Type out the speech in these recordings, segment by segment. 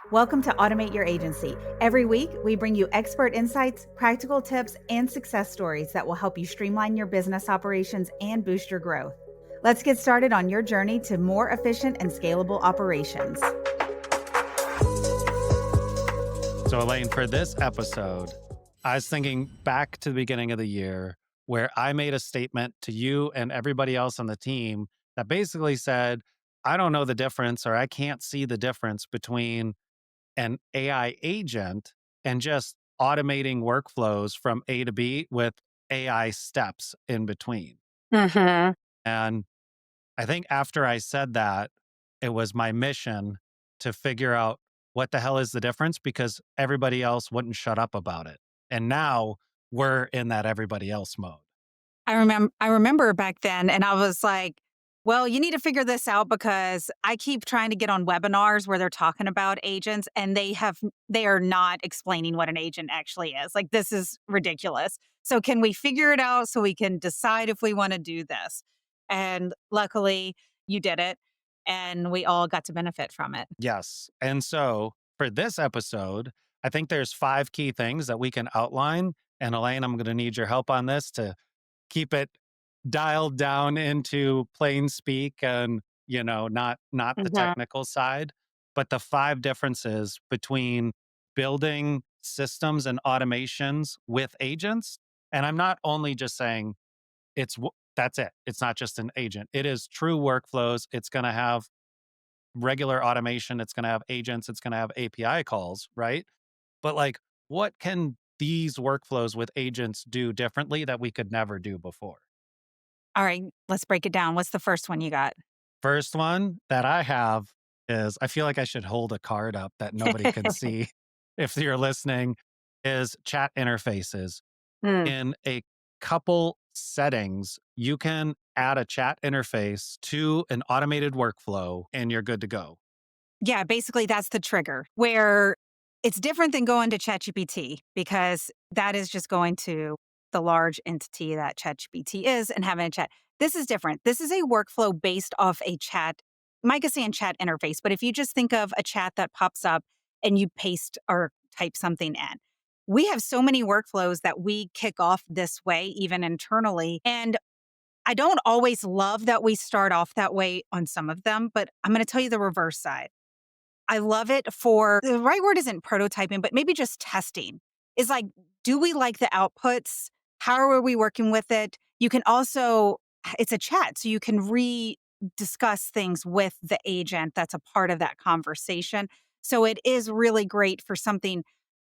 Welcome to Automate Your Agency. Every week, we bring you expert insights, practical tips, and success stories that will help you streamline your business operations and boost your growth. Let's get started on your journey to more efficient and scalable operations. So, Alane, for this episode, I was thinking back to the beginning of the year where I made a statement to you and everybody else on the team that basically said, I don't know the difference or I can't see the difference between an AI agent and just automating workflows from A to B with AI steps in between. Mhm. And I think after I said that, it was my mission to figure out what the hell is the difference because everybody else wouldn't shut up about it. And now we're in that everybody else mode. I remember back then and I was like, well, you need to figure this out because I keep trying to get on webinars where they're talking about agents and they are not explaining what an agent actually is. Like this is ridiculous. So can we figure it out so we can decide if we want to do this? And luckily you did it and we all got to benefit from it. Yes. And so for this episode, I think there's 5 key things that we can outline. And Elaine, I'm going to need your help on this to keep it dialed down into plain speak and, not the Mhm. technical side, but the 5 differences between building systems and automations with agents. And I'm not only just saying that's it. It's not just an agent. It is true workflows. It's going to have regular automation. It's going to have agents. It's going to have API calls, right? But like, what can these workflows with agents do differently that we could never do before? All right, let's break it down. What's the first one you got? First one that I have is I feel like I should hold a card up that nobody can see if you're listening, is chat interfaces. Mm. In a couple settings, you can add a chat interface to an automated workflow and you're good to go. Yeah, basically that's the trigger where it's different than going to ChatGPT because that is just going to the large entity that ChatGPT is and having a chat. This is different. This is a workflow based off a chat. Micah saying chat interface, but if you just think of a chat that pops up and you paste or type something in, we have so many workflows that we kick off this way, even internally. And I don't always love that we start off that way on some of them, but I'm going to tell you the reverse side. I love it for the right word isn't prototyping, but maybe just testing. Is like, do we like the outputs? How are we working with it? You can also, it's a chat, so you can discuss things with the agent that's a part of that conversation. So it is really great for something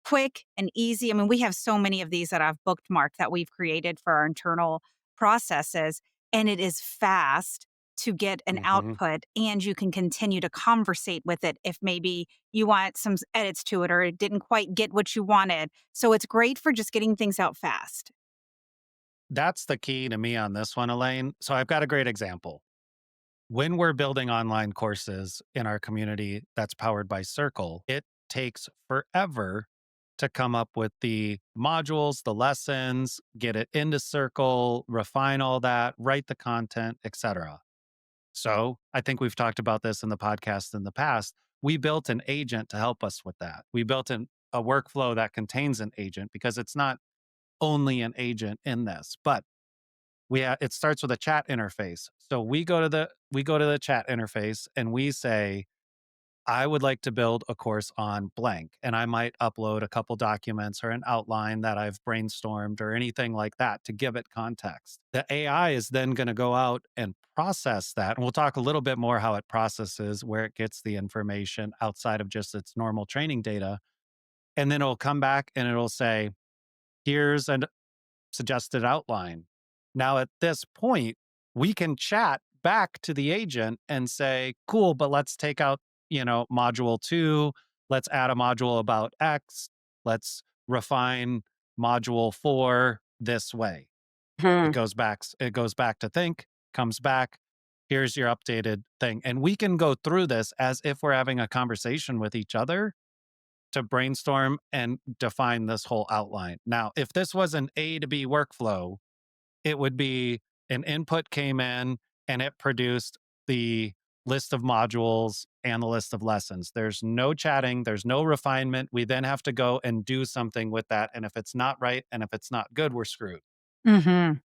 quick and easy. I mean, we have so many of these that I've bookmarked that we've created for our internal processes, and it is fast to get an Mhm. output and you can continue to conversate with it if maybe you want some edits to it or it didn't quite get what you wanted. So it's great for just getting things out fast. That's the key to me on this one, Elaine. So I've got a great example. When we're building online courses in our community that's powered by Circle, it takes forever to come up with the modules, the lessons, get it into Circle, refine all that, write the content, etc. So, I think we've talked about this in the podcast in the past. We built an agent to help us with that. We built a workflow that contains an agent because it's not only an agent in this, but it starts with a chat interface. So we go to the chat interface and we say, I would like to build a course on blank, and I might upload a couple documents or an outline that I've brainstormed or anything like that to give it context. The AI is then going to go out and process that. And we'll talk a little bit more how it processes, where it gets the information outside of just its normal training data. And then it'll come back and it'll say, here's a suggested outline. Now, at this point, we can chat back to the agent and say, cool, but let's take out, module 2. Let's add a module about X. Let's refine module 4 this way. It Hmm. goes back to think, comes back. Here's your updated thing. And we can go through this as if we're having a conversation with each other to brainstorm and define this whole outline. Now, if this was an A to B workflow, it would be an input came in and it produced the list of modules and the list of lessons. There's no chatting, there's no refinement. We then have to go and do something with that. And if it's not right and if it's not good, we're screwed. Mhm.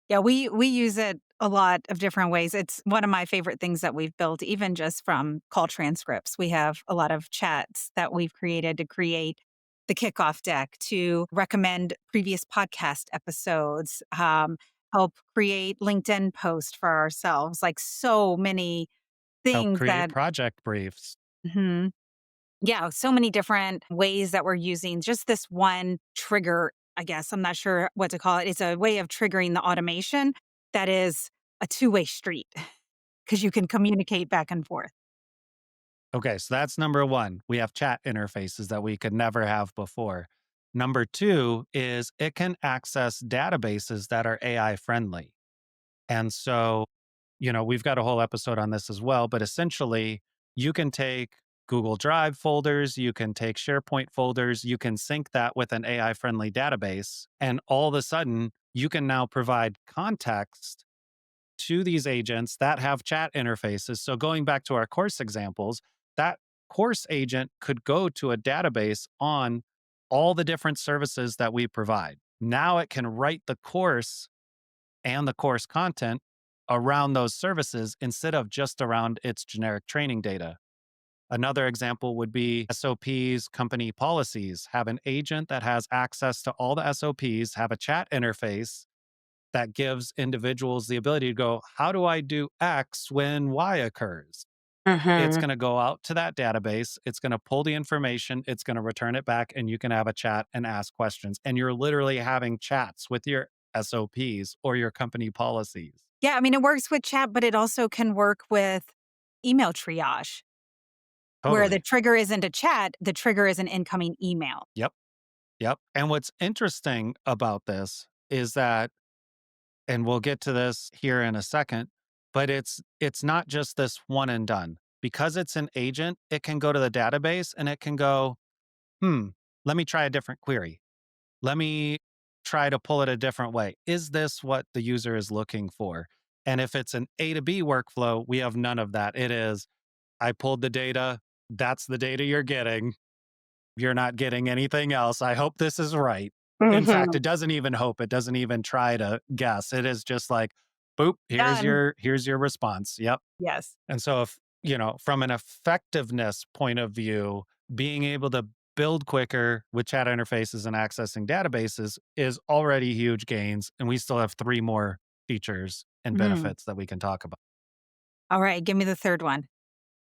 Yeah, we use it a lot of different ways. It's one of my favorite things that we've built, even just from call transcripts. We have a lot of chats that we've created to create the kickoff deck, to recommend previous podcast episodes, help create LinkedIn posts for ourselves, like so many Help things create that project briefs. Mhm. Yeah, so many different ways that we're using just this one trigger, I guess. I'm not sure what to call it. It's a way of triggering the automation that is a two-way street because you can communicate back and forth. Okay, so that's number one. We have chat interfaces that we could never have before. Number two is it can access databases that are AI friendly. And so, we've got a whole episode on this as well, but essentially, you can take Google Drive folders, you can take SharePoint folders, you can sync that with an AI friendly database. And all of a sudden, you can now provide context to these agents that have chat interfaces. So, going back to our course examples, that course agent could go to a database on all the different services that we provide. Now it can write the course and the course content around those services instead of just around its generic training data. Another example would be SOPs, company policies. Have an agent that has access to all the SOPs, have a chat interface that gives individuals the ability to go, how do I do X when Y occurs? It's Mhm. going to go out to that database. It's going to pull the information. It's going to return it back, and you can have a chat and ask questions. And you're literally having chats with your SOPs or your company policies. Yeah, I mean, it works with chat, but it also can work with email triage, where the Totally. trigger isn't a chat, the trigger is an incoming email. Yep. Yep. And what's interesting about this is that, and we'll get to this here in a second, but it's not just this one and done. Because it's an agent, it can go to the database and it can go, let me try a different query. Let me try to pull it a different way. Is this what the user is looking for? And if it's an A to B workflow, we have none of that. It is, I pulled the data. That's the data you're getting. You're not getting anything else. I hope this is right. In fact, Mhm. it doesn't even hope. It doesn't even try to guess. It is just like, boop, Done. here's your response. Yep. Yes. And so if, from an effectiveness point of view, being able to build quicker with chat interfaces and accessing databases is already huge gains. And we still have three more features and Mm. benefits that we can talk about. All right, give me the third one.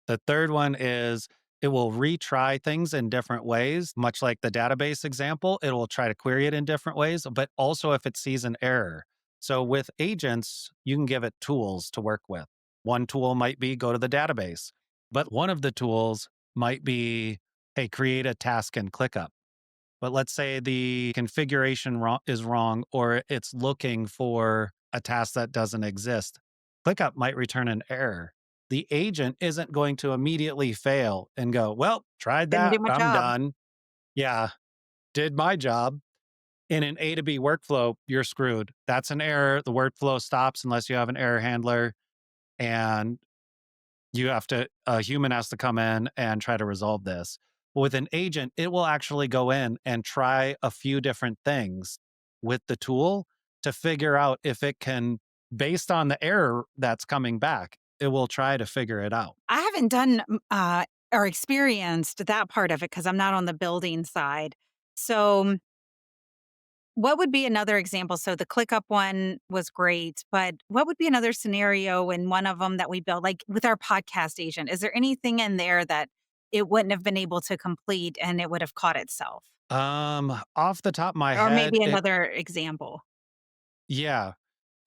The third one is it will retry things in different ways, much like the database example. It will try to query it in different ways, but also if it sees an error. So with agents, you can give it tools to work with. One tool might be go to the database, but one of the tools might be, hey, create a task in ClickUp. But let's say the configuration is wrong or it's looking for a task that doesn't exist. ClickUp might return an error. The agent isn't going to immediately fail and go, well, tried Didn't that. do my I'm job. done. Yeah, did my job. In an A to B workflow, you're screwed. That's an error. The workflow stops unless you have an error handler. And a human has to come in and try to resolve this. With an agent, it will actually go in and try a few different things with the tool to figure out if it can, based on the error that's coming back, it will try to figure it out. I haven't done, or experienced that part of it because 'cause I'm not on the building side. So, what would be another example? So, the ClickUp one was great, but what would be another scenario in one of them that we built, like, with our podcast agent? Is there anything in there that it wouldn't have been able to complete and it would have caught itself? Off the top of my Or head, maybe another example. yeah.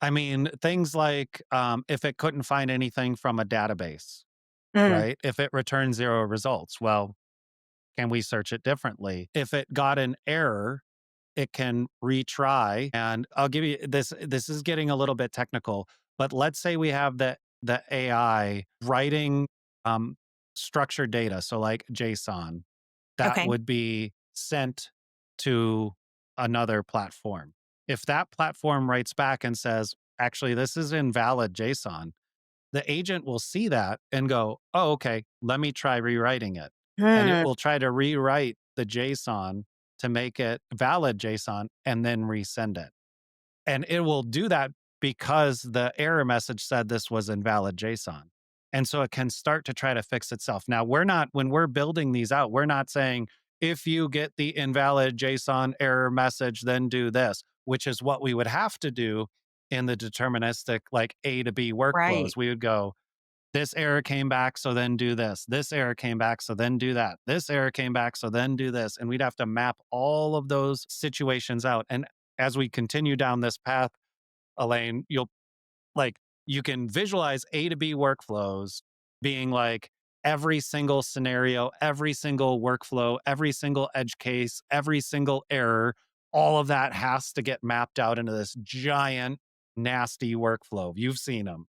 I mean, things like if it couldn't find anything from a database, Mm. right? If it returns zero results, well, can we search it differently? If it got an error, it can retry. And I'll give you this. This is getting a little bit technical, but let's say we have the AI writing um, structured data, so like JSON, that Okay. would be sent to another platform. If that platform writes back and says, actually, this is invalid JSON, the agent will see that and go, oh, okay, let me try rewriting it. And it Mm. will try to rewrite the JSON to make it valid JSON and then resend it. And it will do that because the error message said this was invalid JSON. And so it can start to try to fix itself. Now, when we're building these out, we're not saying, if you get the invalid JSON error message, then do this, which is what we would have to do in the deterministic, like A to B Right. workflows. We would go, this error came back, so then do this. This error came back, so then do that. This error came back, so then do this. And we'd have to map all of those situations out. And as we continue down this path, Elaine, you can visualize A to B workflows being like every single scenario, every single workflow, every single edge case, every single error. All of that has to get mapped out into this giant, nasty workflow. You've seen them.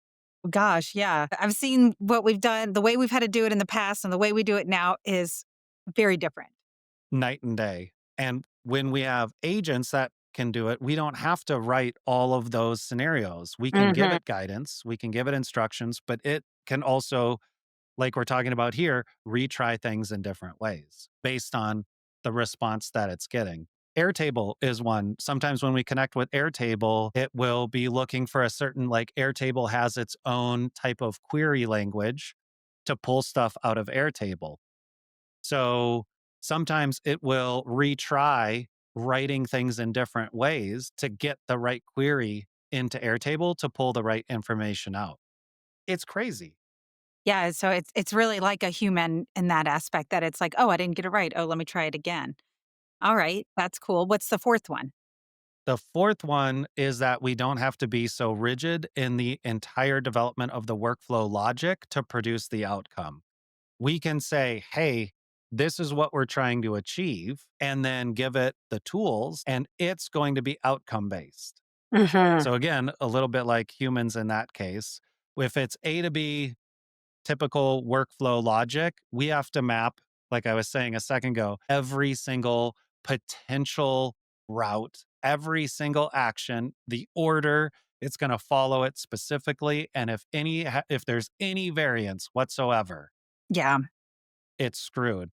Gosh, yeah. I've seen what we've done, the way we've had to do it in the past and the way we do it now is very different. Night and day. And when we have agents that can do it, we don't have to write all of those scenarios. We can give Mhm. it guidance, we can give it instructions, but it can also, like we're talking about here, retry things in different ways based on the response that it's getting. Airtable is one. Sometimes when we connect with Airtable, it will be looking for a certain, like Airtable has its own type of query language to pull stuff out of Airtable. So sometimes it will retry writing things in different ways to get the right query into Airtable to pull the right information out. It's crazy. Yeah, so it's really like a human in that aspect that it's like, "Oh, I didn't get it right. Oh, let me try it again." All right, that's cool. What's the 4th one? The fourth one is that we don't have to be so rigid in the entire development of the workflow logic to produce the outcome. We can say, hey, this is what we're trying to achieve, and then give it the tools, and it's going to be outcome based. Mhm. So, again, a little bit like humans in that case. If it's A to B typical workflow logic, we have to map, like I was saying a second ago, every single potential route, every single action, the order, it's going to follow it specifically. And if there's any variance whatsoever, Yeah. it's screwed.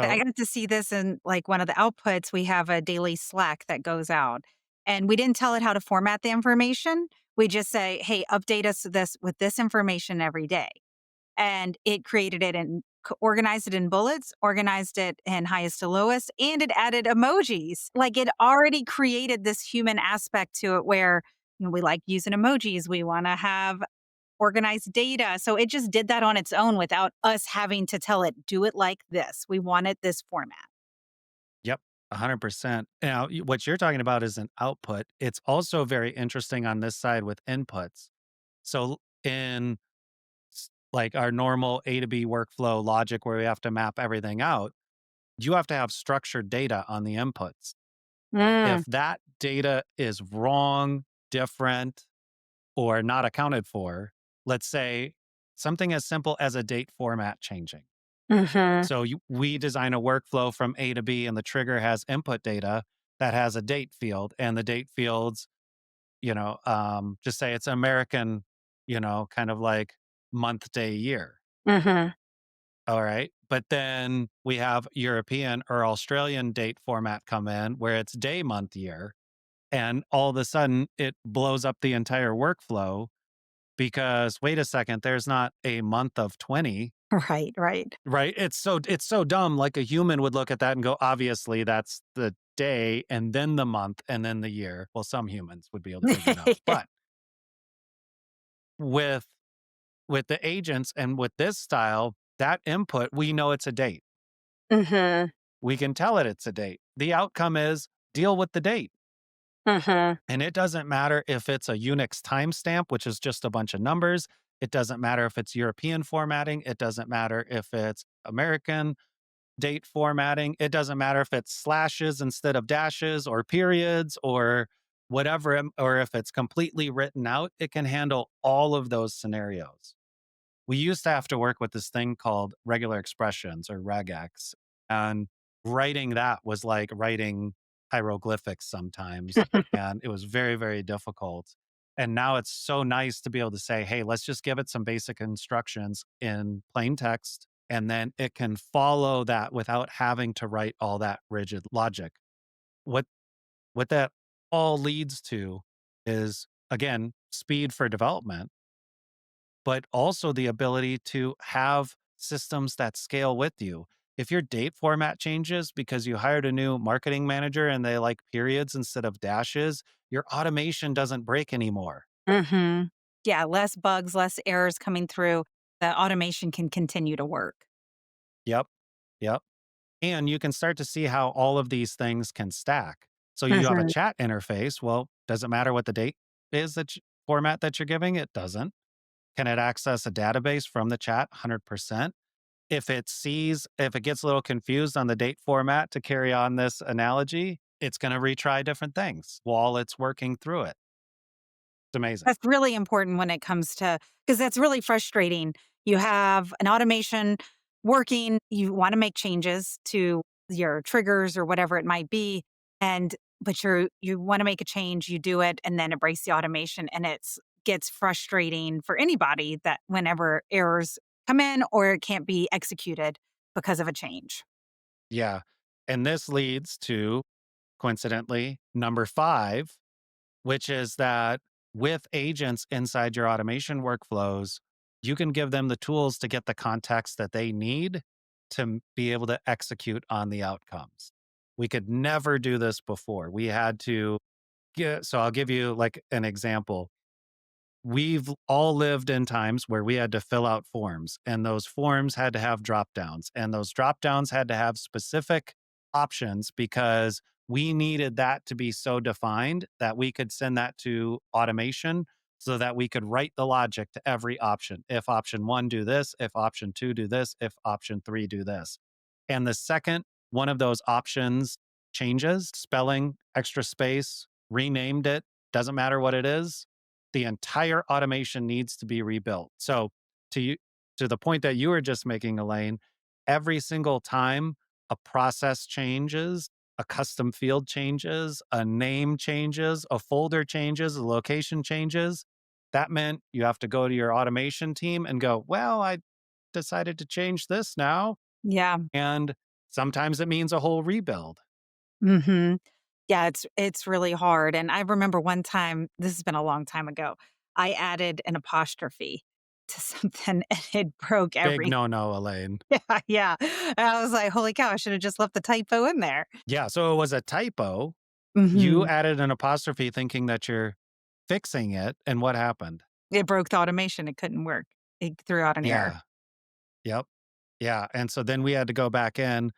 I So, got to see this in, like, one of the outputs. We have a daily Slack that goes out, and we didn't tell it how to format the information. We just say, "Hey, update us with this information every day." And it created it and organized it in bullets, organized it in highest to lowest, and it added emojis. Like, it already created this human aspect to it where, we like using emojis. We want to have organized data. So it just did that on its own without us having to tell it, do it like this. We wanted this format. yep, 100%. Now, what you're talking about is an output. It's also very interesting on this side with inputs. So, like our normal A to B workflow logic where we have to map everything out, you have to have structured data on the inputs. Mm, If that data is wrong, different, or not accounted for, let's say something as simple as a date format changing. mhm, So we design a workflow from A to B, and the trigger has input data that has a date field, and the date fields, just say it's American, kind of like month, day, year. mhm, All right. But then we have European or Australian date format come in where it's day, month, year. And all of a sudden it blows up the entire workflow because wait a second, there's not a month of 20, right, right. right? It's so dumb. Like a human would look at that and go, obviously that's the day and then the month and then the year. Well, some humans would be able to figure it out. But with with the agents and with this style, that input, we know it's a date. Mhm, We can tell it it's a date. The outcome is deal with the date. mhm, And it doesn't matter if it's a Unix timestamp, which is just a bunch of numbers. It doesn't matter if it's European formatting. It doesn't matter if it's American date formatting. It doesn't matter if it's slashes instead of dashes or periods or whatever, or if it's completely written out. It can handle all of those scenarios. We used to have to work with this thing called regular expressions or regex. And writing that was like writing hieroglyphics sometimes. And it was very, very difficult. And now it's so nice to be able to say, hey, let's just give it some basic instructions in plain text, and then it can follow that without having to write all that rigid logic. What what that all leads to is, again, speed for development, but also the ability to have systems that scale with you. If your date format changes because you hired a new marketing manager and they like periods instead of dashes, your automation doesn't break anymore. Mhm. Yeah, less bugs, less errors coming through. The automation can continue to work. Yep. Yep. And you can start to see how all of these things can stack. So you have a Mhm. chat interface. Well, does it matter what the date is format that you're giving? It doesn't. Can it access a database from the chat? 100%. If it gets a little confused on the date format, to carry on this analogy, it's going to retry different things while it's working through it. It's amazing. That's really important when it comes to, because that's really frustrating. You have an automation working, you wanna make changes to your triggers or whatever it might be, and but you wanna make a change, you do it, and then it breaks the automation, and it's gets frustrating for anybody that whenever errors come in or it can't be executed because of a change. Yeah. And this leads to, coincidentally, number 5, which is that with agents inside your automation workflows, you can give them the tools to get the context that they need to be able to execute on the outcomes. We could never do this before. We had to get, so I'll give you like an example. We've all lived in times where we had to fill out forms, and those forms had to have drop downs, and those drop downs had to have specific options because we needed that to be so defined that we could send that to automation so that we could write the logic to every option. If option 1 do this, if option 2 do this, if option 3 do this. And the second one of those options changes, spelling, extra space, renamed it, doesn't matter what it is, the entire automation needs to be rebuilt. So to you, to the point that you were just making, Elaine, every single time a process changes, a custom field changes, a name changes, a folder changes, a location changes, that meant you have to go to your automation team and go, well, I decided to change this now. Yeah. And sometimes it means a whole rebuild. Mhm. Yeah, it's really hard, and I remember one time, this has been a long time ago, I added an apostrophe to something and it broke Big every. no no, Elaine. Yeah, yeah. And I was like, "Holy cow, I should have just left the typo in there." Yeah. So it was a typo. You Mhm. added an apostrophe thinking that you're fixing it, and what happened? It broke the automation, it couldn't work. It threw out an error. Yeah. Yep. Yeah, and so then we had to go back in,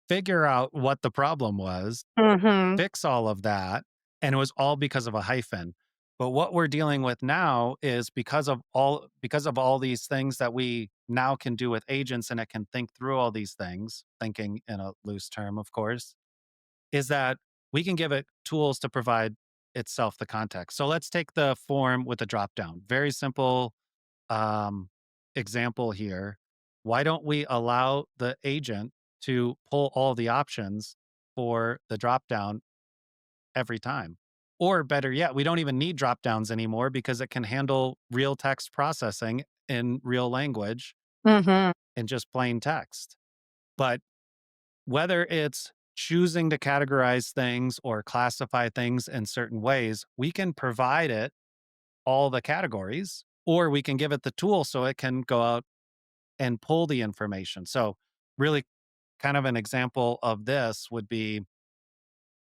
figure out what the problem was, Mhm. fix all of that, and it was all because of a hyphen. But what we're dealing with now is because of all these things that we now can do with agents, and it can think through all these things, thinking in a loose term, of course, is that we can give it tools to provide itself the context. So let's take the form with the drop down. Very simple um, example here. Why don't we allow the agent to pull all the options for the drop down every time? Or better yet, we don't even need drop downs anymore because it can handle real text processing in real language Mhm. in just plain text. But whether it's choosing to categorize things or classify things in certain ways, we can provide it all the categories, or we can give it the tool so it can go out and pull the information. So, really, kind of an example of this would be,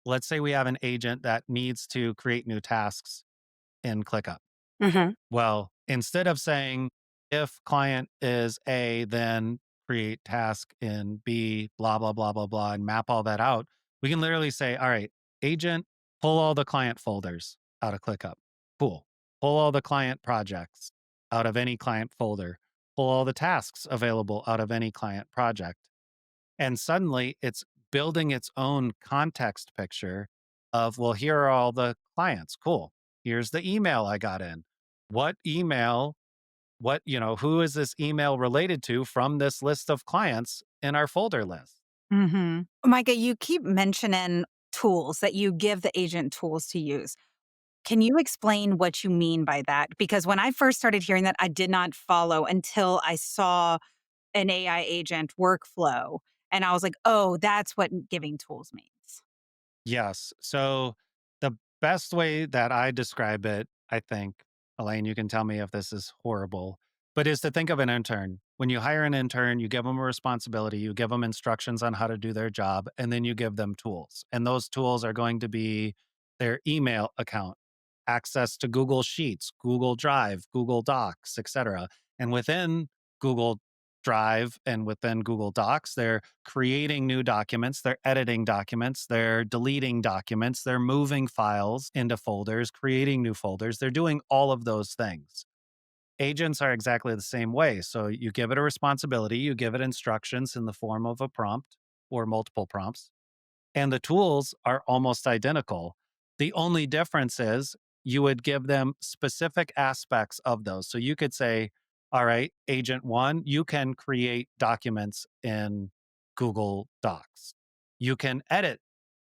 let's say we have an agent that needs to create new tasks in ClickUp. Mhm. Well, instead of saying, if client is A, then create task in B, blah, blah, blah, blah, blah, and map all that out, we can literally say, all right, agent, pull all the client folders out of ClickUp. Cool. Pull all the client projects out of any client folder. Pull all the tasks available out of any client project. And suddenly it's building its own context picture of, well, here are all the clients. Cool. Here's the email I got in. What email, who is this email related to from this list of clients in our folder list? Mhm. Micah, you keep mentioning tools, that you give the agent tools to use. Can you explain what you mean by that? Because when I first started hearing that, I did not follow until I saw an AI agent workflow. And I was like, oh, that's what giving tools means. Yes. So the best way that I describe it, I think, Elaine, you can tell me if this is horrible, but is to think of an intern. When you hire an intern, you give them a responsibility, you give them instructions on how to do their job, and then you give them tools. And those tools are going to be their email account, access to Google Sheets, Google Drive, Google Docs, etc. And within Google Drive and within Google Docs, they're creating new documents, they're editing documents, they're deleting documents, they're moving files into folders, creating new folders. They're doing all of those things. Agents are exactly the same way. So you give it a responsibility, you give it instructions in the form of a prompt or multiple prompts, and the tools are almost identical. The only difference is you would give them specific aspects of those. So you could say, all right, agent one, you can create documents in Google Docs. You can edit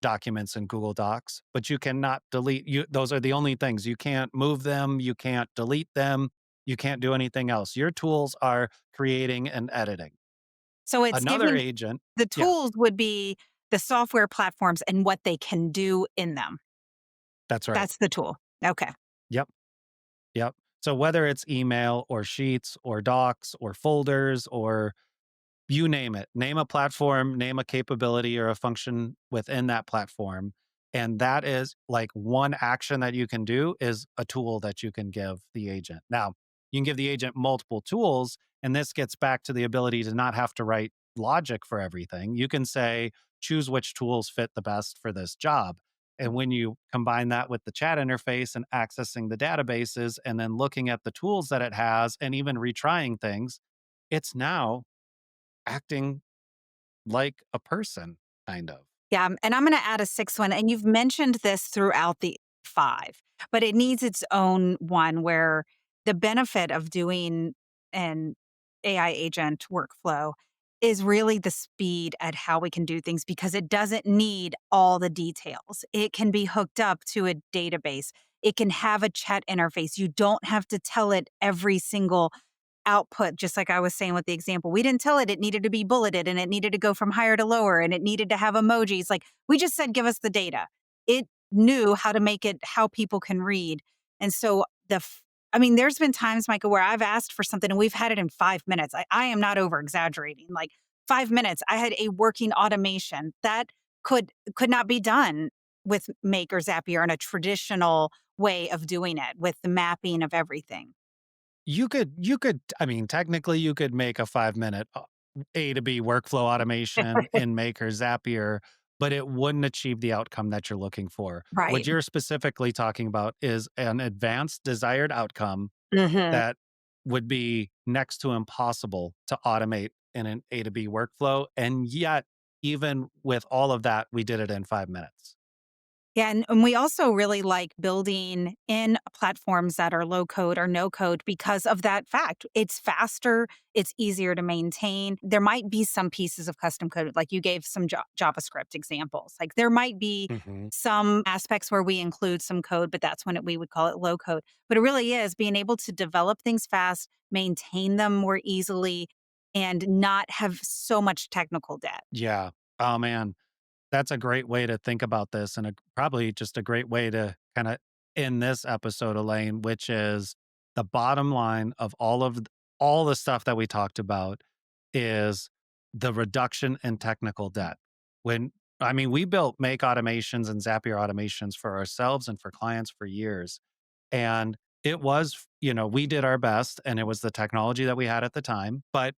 documents in Google Docs, but you cannot delete you those are the only things. You can't move them, you can't delete them, you can't do anything else. Your tools are creating and editing. So it's Another giving agent, the yeah, tools would be the software platforms and what they can do in them. that's right. That's the tool. Okay. Yep. Yep. So whether it's email or sheets or docs or folders or you name it, name a platform, name a capability or a function within that platform. And that is like one action that you can do is a tool that you can give the agent. Now, you can give the agent multiple tools. And this gets back to the ability to not have to write logic for everything. You can say, choose which tools fit the best for this job. And when you combine that with the chat interface and accessing the databases and then looking at the tools that it has and even retrying things, it's now acting like a person, kind of. Yeah, and I'm gonna add a sixth one, and you've mentioned this throughout the 5, but it needs its own one where the benefit of doing an AI agent workflow is really the speed at how we can do things because it doesn't need all the details. It can be hooked up to a database. It can have a chat interface. You don't have to tell it every single output, just like I was saying with the example. We didn't tell it it needed to be bulleted and it needed to go from higher to lower and it needed to have emojis. Like we just said, give us the data. It knew how to make it how people can read. And so I mean, there's been times, Michael, where I've asked for something and we've had it in 5 minutes. I am not over exaggerating. Like 5 minutes, I had a working automation that could not be done with Make or Zapier in a traditional way of doing it with the mapping of everything. You could I mean, technically, you could make a 5-minute, A to B workflow automation in Make or Zapier, but it wouldn't achieve the outcome that you're looking for. What Right. you're specifically talking about is an advanced desired outcome Mhm. that would be next to impossible to automate in an A to B workflow, and yet, even with all of that, we did it in 5 minutes. Yeah, and we also really like building in platforms that are low code or no code because of that fact. It's faster, it's easier to maintain. There might be some pieces of custom code, like you gave some JavaScript examples. Like there might be Mhm. some aspects where we include some code, but that's when we would call it low code. But it really is being able to develop things fast, maintain them more easily, and not have so much technical debt. Yeah. Oh, man. That's a great way to think about this and probably just a great way to kind of end this episode, Elaine, which is the bottom line of all the stuff that we talked about is the reduction in technical debt. When I mean, we built Make automations and Zapier automations for ourselves and for clients for years. And it was, we did our best and it was the technology that we had at the time. But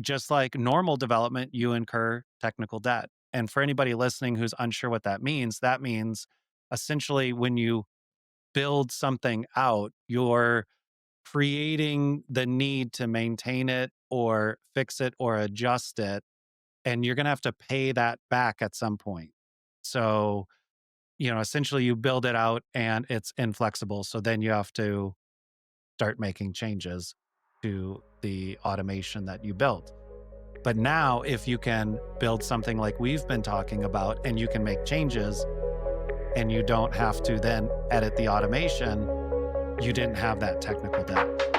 just like normal development, you incur technical debt. And for anybody listening who's unsure what that means essentially when you build something out, you're creating the need to maintain it or fix it or adjust it. And you're going to have to pay that back at some point. So, essentially you build it out and it's inflexible. So then you have to start making changes to the automation that you built. But now, if you can build something like we've been talking about and you can make changes and you don't have to then edit the automation, you didn't have that technical debt.